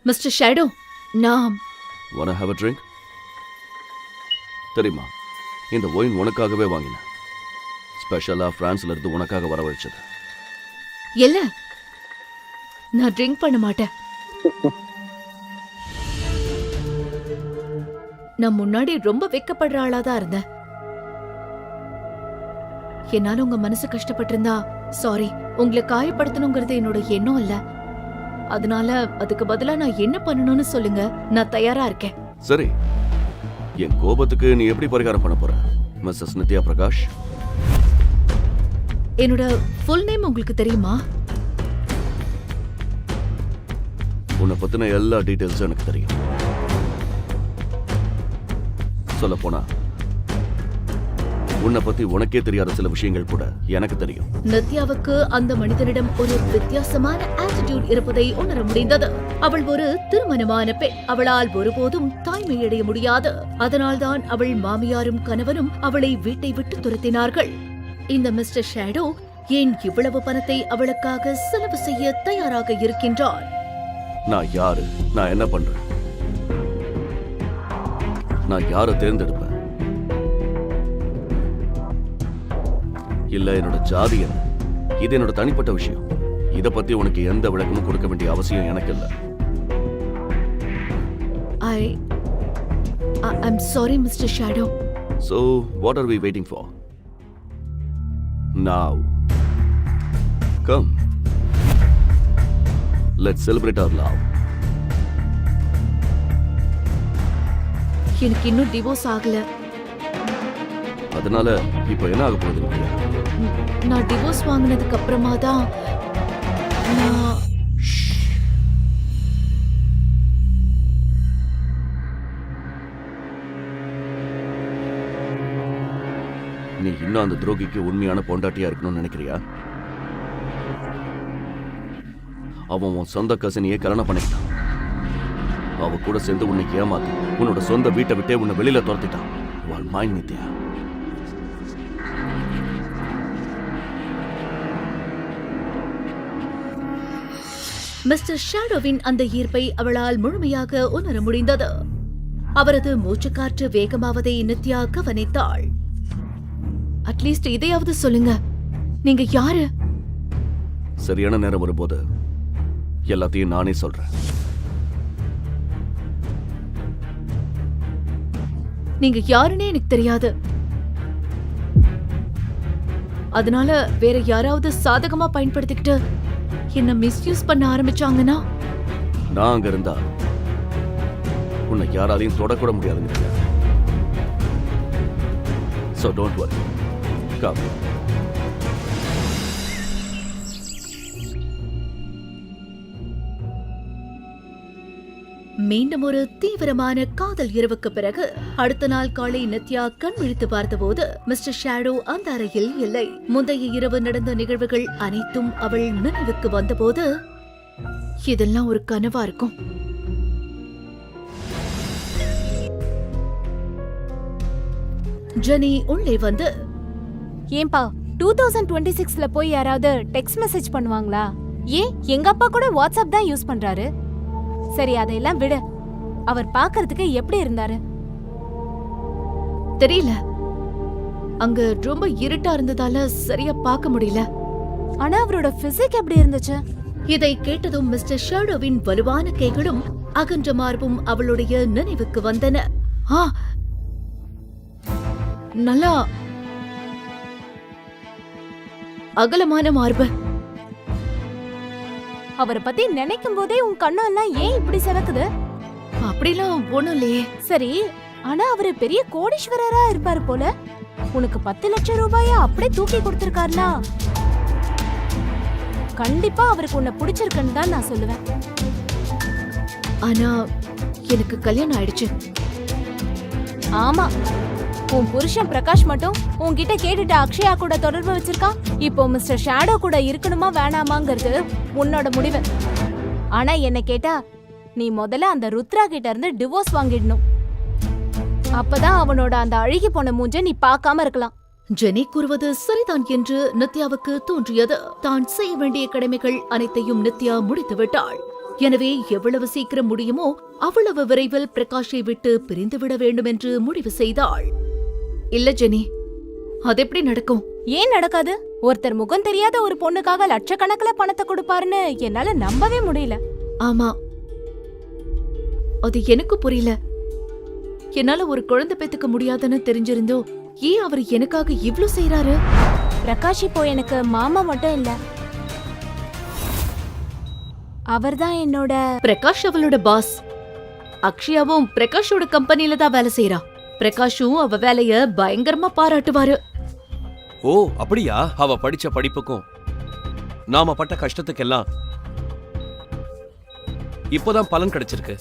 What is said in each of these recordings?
Mister shadow, நான் wanna have a drink? தெரியுமா, இந்த ஒயின் உனக்காகவே வாங்கினேன். ஸ்பெஷலா பிரான்ஸ்ல இருந்து உனக்காக வரவழைச்சது. இல்ல, நான் ட்ரிங்க் பண்ண மாட்டேன். நான் முன்னாடி ரொம்ப வெக்கப்படுற ஆளாதான் இருந்தேன். என்னால உங்க மனசு கஷ்டப்பட்டிருந்தா சாரி. உங்களை காயப்படுத்தணுங்கிறது என்னோட எண்ணம் இல்ல. அதனால அதுக்கு பதிலா நான் என்ன பண்ணணும்னு சொல்லுங்க, நான் தயாரா இருக்கேன். சரி, என் கோபத்துக்கு நீ எப்படி பரிகாரம் பண்ண போற மிஸ்ஸஸ் நித்யா பிரகாஷ்? என்னோட ஃபுல் நேம் உங்களுக்கு தெரியுமா? உன்னை பத்தின எல்லா டீடைல்ஸும் எனக்கு தெரியும். சொல்ல போனா உன்னை பத்தி உனக்கே தெரியாத சில விஷயங்கள் கூட எனக்கு தெரியும். நித்யாவுக்கு அந்த மனிதனிடம் ஒரு வித்தியாசமான ஆட்டிடியூட் இருப்பதை உணர முடிந்தது. அவள் ஒரு திருமணமான பெண். அவளால் ஒருபோதும் தாய்மையடைய முடியாது. அதனால்தான் அவள் மாமியாரும் கணவனும் அவளை வீட்டை விட்டு துரத்தினார்கள். இந்த மிஸ்டர் ஷேடோ ஏன் இவ்வளவு பணத்தை அவளுக்காக செலவு செய்ய தயாராக இருக்கின்றார்? நான் யாரு, நான் என்ன பண்றேன், நான் யாரை தேர்ந்தெடுப்பேன்? இல்ல என்னோட ஜாதி என்ன? இது என்னோட தனிப்பட்ட விஷயம். இத பத்தி உனக்கு எந்த விளக்கமும் கொடுக்க வேண்டிய அவசியம் எனக்கு இல்ல. I'm sorry, Mr. Shadow. So, what are we waiting for? Now, come. Let's celebrate our love. எனக்கு இன்னும் டிவோர்ஸ் ஆகல. அதனால இப்போ என்ன ஆக போகுது? நான் டிவோர்ஸ் வாங்கினதுக்கு அப்புறமா தான் நீ இன்னும் அந்த துரோகிக்கு உண்மையான பொண்டாட்டியா இருக்கணும்னு நினைக்கிறியா? அவன் உன் சொந்த கசினியே கல்யாணம் பண்ணிக்கிட்டான். அவ கூட சேர்ந்து உன்னை ஏமாத்தி உன்னோட சொந்த வீட்டை விட்டே உன்னை வெளியில துரத்திட்டான். மைண்ட் நித்யா. மிஸ்டர் ஷேடோவின் அந்த ஈர்ப்பை அவளால் முழுமையாக உணர முடிந்தது. அவரது மூச்சுக்காற்று வேகமாவதை நித்யா கவனித்தாள். அட்லீஸ்ட் இதையாவது சொல்லுங்க, நீங்க யாரு? சரியான நேரம் வரும்போது எல்லாத்தையும் நானே சொல்றேன். நீங்க யாருன்னே எனக்கு தெரியாது. அதனால வேற யாராவது சாதகமா பயன்படுத்திக்கிட்டு என்ன மிஸ்யூஸ் பண்ண ஆரம்பிச்சாங்கன்னா? நான் அங்க இருந்தா உன்னை யாராலையும் தொடக்கூட முடியாது. So don't worry. Come. மீண்டும் ஒரு தீவிரமான காதல் இரவுக்கு பிறகு அடுத்த நாள் காலை நித்யா கண் விழித்து பார்த்தபோது மிஸ்டர் ஷேடோ அந்த அறையில் இல்லை. முந்தைய இரவு நடந்த நிகழ்வுகள் அனைத்தும் அவள் நினைவுக்கு வந்தபோது இதெல்லாம் ஒரு கனவா இருக்கும். ஜெனி உள்ளே வந்து, ஏன்பா 2026ல போய் யாராவது டெக்ஸ்ட் மெசேஜ் பண்ணுவாங்களா? ஏன் எங்க அப்பா கூட வாட்ஸ்அப் தான் யூஸ் பண்றாரு. சரி, அதையெல்லாம் விடு. அவர் பார்க்கிறதுக்கு எப்படி இருந்தாரு? தெரியல, அங்க ரொம்ப இருட்டா இருந்ததால சரியா பார்க்க முடியல. ஆனா அவரோட பிசிக் எப்படி இருந்துச்சு? இதை கேட்டதும் மிஸ்டர் ஷேடோவின் வலுவான கைகளும் அகன்ற மார்பும் அவளுடைய நினைவுக்கு வந்தன. நல்லா அகலமான மார்பு. அவரை பத்தி நினைக்கும் போதே உன் கண்ணு எல்லாம் ஏன் இப்படி சிவக்குது? அப்படிலாம் ஒண்ணும் இல்லையே. சரி, ஆனா அவரு பெரிய கோடீஸ்வரரா இருப்பாரு போல. உனக்கு 10 லட்சம் ரூபாய அப்படியே தூக்கி கொடுத்திருக்காருனா கண்டிப்பா அவருக்கு உன்னை பிடிச்சிருக்குன்னு தான் நான் சொல்லுவேன். ஆனா எனக்கு கல்யாணம் ஆயிடுச்சு. ஆமா, உன் புருஷன் பிரகாஷ் மட்டும் உன்கிட்ட கேட்டுட்டு அக்ஷயா கூட தொடர்பு வச்சிருக்கான். இப்போ மிஸ்டர் ஷேடோ கூட இருக்கணுமா வேணாமாங்கிறது உன்னோட முடிவு. ஆனா என்ன கேட்டா நீ முதல்ல அந்த ருத்ரா கிட்ட இருந்து டிவோர்ஸ் வாங்கிடணும். அப்பதான் அவனோட அந்த அழுகி போன மூஞ்ச நீ பார்க்காம இருக்கலாம். ஜெனி கூறுவது சரிதான் என்று நித்யாவுக்கு தோன்றியது. தான் செய்ய வேண்டிய கடமைகள் அனைத்தையும் நித்யா முடித்து விட்டாள். எனவே எவ்வளவு சீக்கிரம் முடியுமோ அவ்வளவு விரைவில் பிரகாஷை விட்டு பிரிந்துவிட வேண்டும் என்று முடிவு செய்தாள். இல்ல ஜெனி, அது எப்படி நடக்கும்? ஏன் நடக்காது? ஒருத்தர் முகம் தெரியாத ஒரு பொண்ணுக்காக லட்சக்கணக்கில் பணத்தை கொடுப்பாருன்னு என்னால நம்பவே முடியல. ஆமா, அது எனக்கு புரியல. என்னால ஒரு குழந்தை பெத்துக்க முடியாதுன்னு தெரிஞ்சிருந்தோ ஏன் அவர் எனக்காக இவ்ளோ செய்யறாரு? பிரகாஷ் இப்போ எனக்கு மாமா மட்டும் இல்ல, அவர்தான் என்னோட. பிரகாஷ் அவளோட பாஸ். அக்ஷயாவும் பிரகாஷோட கம்பெனில தான் வேலை செய்யறா. பிரகாஷும் அவ வேலைய பயங்கரமா பாராட்டுவாரு. ஓ அப்படியா? அவ படிச்ச படிப்புக்கும் நாம பட்ட கஷ்டத்துக்கெல்லாம் இப்போதான் பலன் கிடைச்சிருக்கு.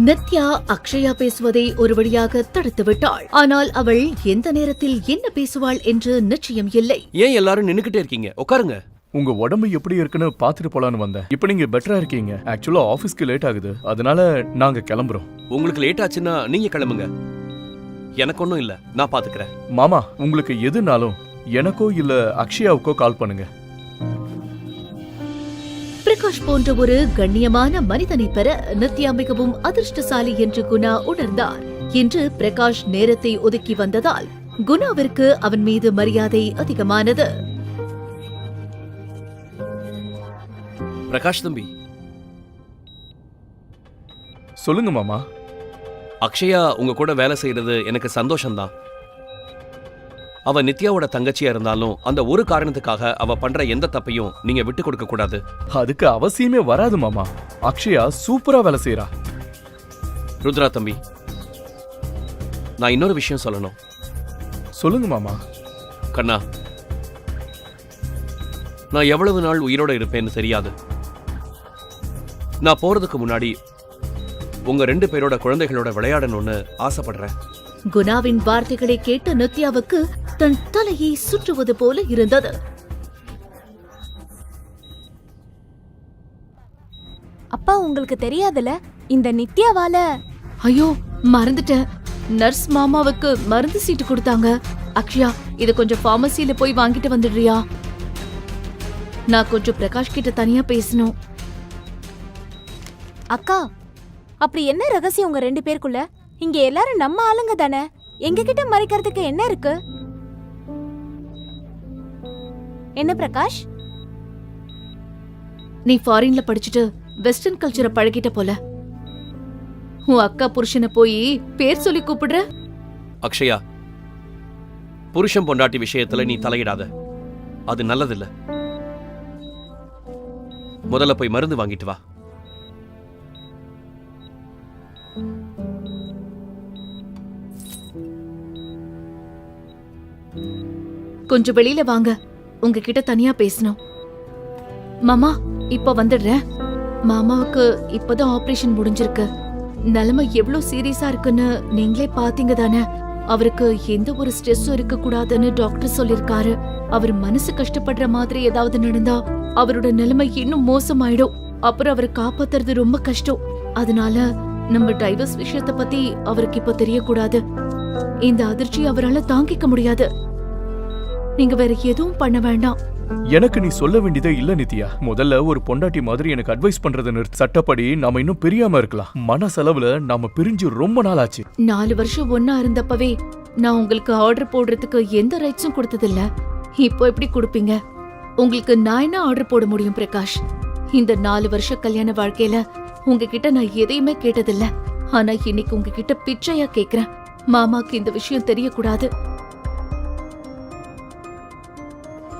நித்யா அக்ஷயா பேசுவதை ஒரு வழியாக தடுத்து விட்டாள். ஆனால் அவள் எந்த நேரத்தில் என்ன பேசுவாள் என்று நிச்சயம் இல்லை. ஏன் எல்லாரும் நின்னுக்கிட்டே இருக்கீங்க? உட்காருங்க. உங்க உடம்பு எப்படி இருக்குன்னு பாத்துட்டு போலான்னு வந்தேன். இப்ப நீங்க பெட்டரா இருக்கீங்க. ஆக்சுவலா ஆபீஸ்க்கு லேட் ஆகுது, அதனால நாங்க கிளம்புறோம். உங்களுக்கு லேட் ஆச்சுன்னா நீங்க கிளம்புங்க, எனக்கு ஒன்றும் இல்ல, நான் பாத்துக்கிறேன். மாமா, உங்களுக்கு எதுனாலும் எனக்கோ இல்ல அக்ஷயாவுக்கோ கால் பண்ணுங்க. பிரகாஷ் போன்ற ஒரு கண்ணியமான மனிதனை பெற நித்யா மிகவும் அதிர்ஷ்டசாலி என்று குணா உணர்ந்தார். இன்று பிரகாஷ் நேரத்தை ஒதுக்கி வந்ததால் குணாவிற்கு அவன் மீது மரியாதை அதிகமானது. பிரகாஷ் தம்பி. சொல்லுங்க மாமா. அக்ஷயா உங்க கூட வேலை செய்யறது எனக்கு சந்தோஷம்தான். அவ நித்யாவோட தங்கச்சியா இருந்தாலும் அந்த ஒரு காரணத்துக்காக அவ பண்ற எந்த தப்பையும் நீங்க விட்டு கொடுக்க கூடாது. அதுக்கு அவசியமே வராது மாமா. அக்ஷயா சூப்பரா வேலை செய்யறா. ருத்ரா தம்பி, நான் இன்னொரு விஷயம் சொல்லணும். சொல்லுங்க மாமா. கண்ணா, நான் எவ்வளவு நாள் உயிரோட இருப்பேன்னு தெரியாது. நான் போறதுக்கு முன்னாடி உங்க 2 பேரோட குழந்தைகளோட விளையாடணும்னு ஆசைப்படுறேன். குணாவின் வார்த்தைகளை கேட்டு நித்யாவுக்கு தன் தலையை சுற்றுவது போல இருந்தது. அப்பா, உங்களுக்கு தெரியாதுல, இந்த நித்யாவால. ஐயோ, மறந்துட்டேன். நர்ஸ் மாமாவுக்கு மருந்து சீட்டு கொடுத்தாங்க. அக்ஷயா, இத கொஞ்சம் பார்மசியில போய் வாங்கிட்டு வந்துடுறியா? நான் கொஞ்சம் பிரகாஷ் கிட்ட தனியா பேசணும். அக்கா, அப்படி என்ன ரகசியம் உங்க 2 பேருக்குள்ள? இங்க எல்லாரும் நம்ம ஆளுங்க தானே, எங்க கிட்ட மறைக்கிறதுக்கு என்ன இருக்கு? என்ன பிரகாஷ், நீ ஃபாரின்ல படிச்சுட்டு வெஸ்டர்ன் கல்ச்சரை பழகிட்ட போல. உன் அக்கா புருஷனை போய் பேர் சொல்லி கூப்பிடுற? அக்ஷயா, புருஷன் பொண்டாட்டி விஷயத்துல நீ தலையிடாத, அது நல்லதில்ல. முதல்ல போய் மருந்து வாங்கிட்டு வா. கொஞ்சம் வெளியில வாங்க, உங்ககிட்ட தனியா பேசணும். மாமா, இப்ப வந்துடுறேன். மாமாவுக்கு இப்பதான் ஆபரேஷன் முடிஞ்சிருக்கு. நிலைமை எவ்வளவு சீரியஸா இருக்குன்னு நீங்களே பாத்தீங்க தானே. அவருக்கு எந்த ஒரு ஸ்ட்ரெஸ்ஸும் இருக்க கூடாதுன்னு டாக்டர் சொல்லிருக்காரு. அவர் மனசு கஷ்டப்படுற மாதிரி ஏதாவது நடந்தா அவரோட நிலைமை இன்னும் மோசமாயிடும். அப்புறம் அவரை காப்பாத்துறது ரொம்ப கஷ்டம். அதனால நம்ம டைவர்ஸ் விஷயத்த பத்தி அவருக்கு இப்ப தெரியக்கூடாது. இந்த அதிர்ச்சி அவரால தாங்கிக்க முடியாது. நீங்க வேற எதுவும் பண்ண வேண்டாம். எனக்கு நீ சொல்ல வேண்டியதே இல்ல நித்யா. முதல்ல ஒரு பொண்டாட்டி மாதிரி எனக்கு அட்வைஸ் பண்றத நிறுத்து. சட்டப்படி நாம இன்னும் பிரியாம இருக்கலாம். மனசளவுல நாம பிரிஞ்சு ரொம்ப நாள் ஆச்சு. 4 வருஷம் ஒன்னா இருந்தப்பவே நான் உங்களுக்கு ஆர்டர் போடுறதுக்கு எந்த ரைட்ஸும் கொடுத்ததில்ல. இப்போ எப்படி கொடுப்பீங்க? உங்களுக்கு நான் என்ன ஆர்டர் போட முடியும் பிரகாஷ்? இந்த 4 வருஷ கல்யாண வாழ்க்கையில உங்ககிட்ட நான் எதையுமே கேட்டதில்ல. ஆனா இன்னைக்கு உங்ககிட்ட பிச்சையா கேக்குறேன். மாமாக்கு இந்த விஷயம் தெரியக்கூடாது.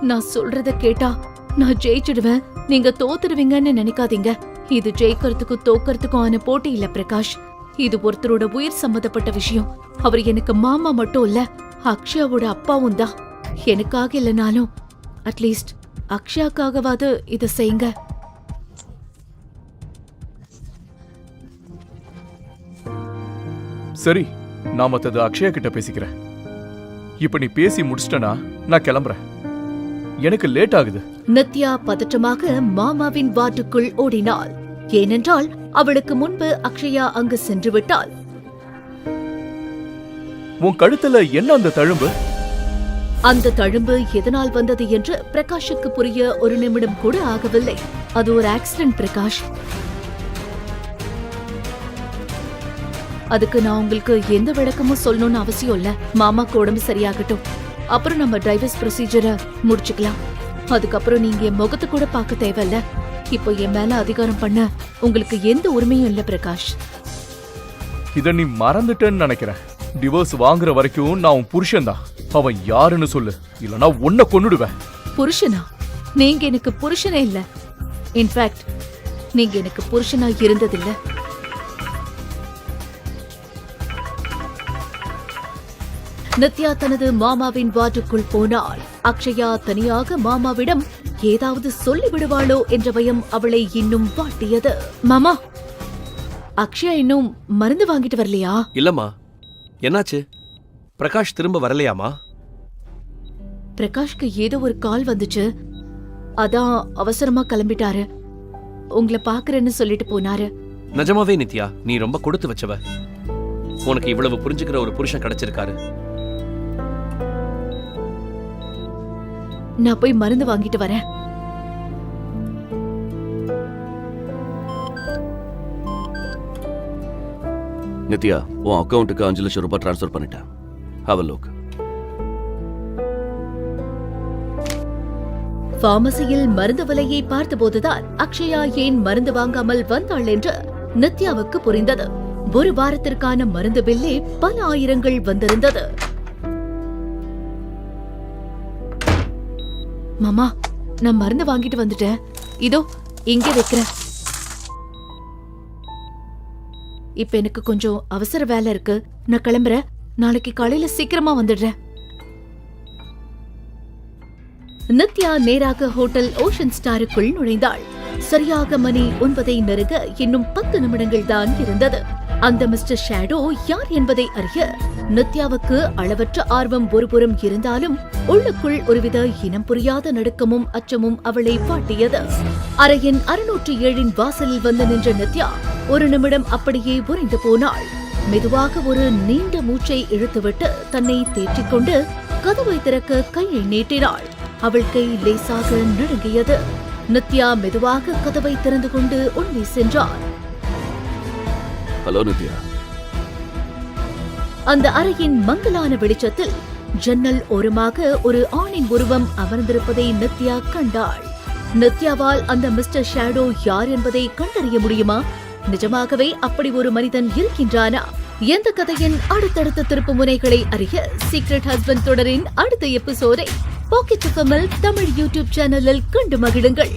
நான் சொல்றத கேட்டா நான் ஜெயிச்சிடுவேன், நீங்க தோத்துடுவீங்கன்னு நினைக்காதீங்க. இது ஜெயிக்கிறதுக்கும் தோக்கறதுக்கும் ஆன போட்டி இல்ல பிரகாஷ். இது ஒருத்தரோட உயிர் சம்பந்தப்பட்ட விஷயம். அவர் எனக்கு மாமா மட்டும் இல்ல, அக்ஷயாவோட அப்பாவும் தான். எனக்காக இல்லனாலும் அட்லீஸ்ட் அக்ஷயாக்காகவாது இத செய்யுங்க. சரி, நான் மத்தது அக்ஷயா கிட்ட பேசிக்கிறேன். இப்ப நீ பேசி முடிச்சிட்டனா நான் கிளம்புறேன். எனக்கு லேட் ஆகுது. நித்யா பதற்றமாக மாமாவின் வார்டுக்குள் ஓடினாள். ஏனென்றால் அவளுக்கு முன்பு அக்ஷயா அங்கு சென்று விட்டாள். உன் கழுத்துல என்ன அந்த தழும்பு? அந்த தழும்பு எதனால் வந்தது என்று பிரகாஷுக்கு புரிய 1 நிமிடம் கூட ஆகவில்லை. அது ஒரு ஆக்சிடென்ட் பிரகாஷ். அதுக்கு நான் உங்களுக்கு எந்த விளக்கமும் சொல்லணும்னு அவசியம் இல்ல. மாமாக்கு உடம்பு சரியாகட்டும், அப்புறம் நம்ம டைவர்ஸ் ப்ரொசீஜரை முடிச்சுக்கலாம். அதுக்கப்புறம் நீங்க என் முகத்தை கூட பார்க்க தேவையில்ல. இப்போ என் மேல அதிகாரம் பண்ண உங்களுக்கு எந்த உரிமையும் இல்ல பிரகாஷ். இத நீ மறந்துட்டேன்னு நினைக்கிறேன். டிவோர்ஸ் வாங்குற வரைக்கும் நான் உன் புருஷன் தான். அவன் யாருன்னு சொல்லு, இல்லனா உன்னை கொன்னுடுவேன். புருஷனா? நீங்க எனக்கு புருஷனே இல்ல. இன்ஃபேக்ட் நீங்க எனக்கு புருஷனா இருந்ததில்ல. நித்யா தனது மாமாவின் வார்டுக்குள் போனாள். அக்ஷயா தனியாக மாமாவிடம் ஏதாவது சொல்லிவிடுவாளோ என்ற பயம் அவளை இன்னும் வாட்டியது. மாமா, அக்ஷயா இன்னும் மருந்து வாங்கிட்டு வரலையா? இல்லம்மா, என்னாச்சு? பிரகாஷ் திரும்ப வரலையாமா? பிரகாஷ்க்கு ஏதோ ஒரு கால் வந்துச்சு, அதான் அவசரமா கிளம்பிட்டாரு. உங்களை பாக்குறேன்னு சொல்லிட்டு போனாரு. நிஜமாவே நித்யா, நீ ரொம்ப கொடுத்து வச்சவ. உனக்கு இவ்வளவு புரிஞ்சுக்கிற ஒரு புருஷன் கிடைச்சிருக்காரு. நான் போய் மருந்து வாங்கிட்டு வரேன். நித்யா, உன் அக்கௌண்ட்டுக்கு 5 லட்சம் ரூபாய் டிரான்ஸ்ஃபர் பண்ணிட்டேன். Have a look. பார்மசியில் மருந்து விலையை பார்த்தபோதுதான் அக்ஷயா ஏன் மருந்து வாங்காமல் வந்தாள் என்று நித்யாவுக்கு புரிந்தது. ஒரு வாரத்திற்கான மருந்து பில்லே பல ஆயிரங்கள் வந்திருந்தது. மாமா, நான் மருந்து வாங்கிட்டு வந்துட்டேன். இதோ இங்கே வைக்கிறேன். இப்ப எனக்கு கொஞ்சம் அவசர வேலை இருக்கு, நான் கிளம்புறேன். நாளைக்கு காலையில சீக்கிரமா வந்துடுறேன். நித்யா நேராக ஹோட்டல் ஓஷன் ஸ்டாருக்குள் நுழைந்தாள். சரியாக மணி 9 நெருங்க இன்னும் 10 நிமிடங்கள் தான் இருந்தது. அந்த மிஸ்டர் ஷேடோ யார் என்பதை அறிய நித்யாவுக்கு அளவற்ற ஆர்வம் ஒருபுறம் இருந்தாலும் உள்ளுக்குள் ஒருவித இனம் புரியாத நடுக்கமும் அச்சமும் அவளை வாட்டியது. அறையின் 607 வாசலில் வந்து நின்ற நித்யா ஒரு நிமிடம் அப்படியே உறைந்து போனாள். மெதுவாக ஒரு நீண்ட மூச்சை இழுத்துவிட்டு தன்னை தேற்றிக்கொண்டு கதவை திறக்க கையை நீட்டினாள். அவள் கை லேசாக நடுங்கியது. நித்யா மெதுவாக கதவை திறந்து கொண்டு உள்ளே சென்றாள். ஹலோ நித்யா. அந்த அறையின் மங்கலான வெளிச்சத்தில் ஜன்னல் ஓரமாக ஒரு ஆணின் உருவம் அமர்ந்திருப்பதை நித்யா கண்டாள். நித்யாவால் அந்த மிஸ்டர் ஷேடோ யார் என்பதை கண்டறிய முடியுமா? நிஜமாகவே அப்படி ஒரு மனிதன் இருக்கின்றானா? எந்த கதையின் அடுத்தடுத்த திருப்பு முனைகளை அறிய சீக்ரெட் ஹஸ்பண்ட் தொடரின் அடுத்த எபிசோடை பாக்கெட் எஃப்எம்மில் தமிழ் யூடியூப் சேனலில் கண்டு மகிழுங்கள்.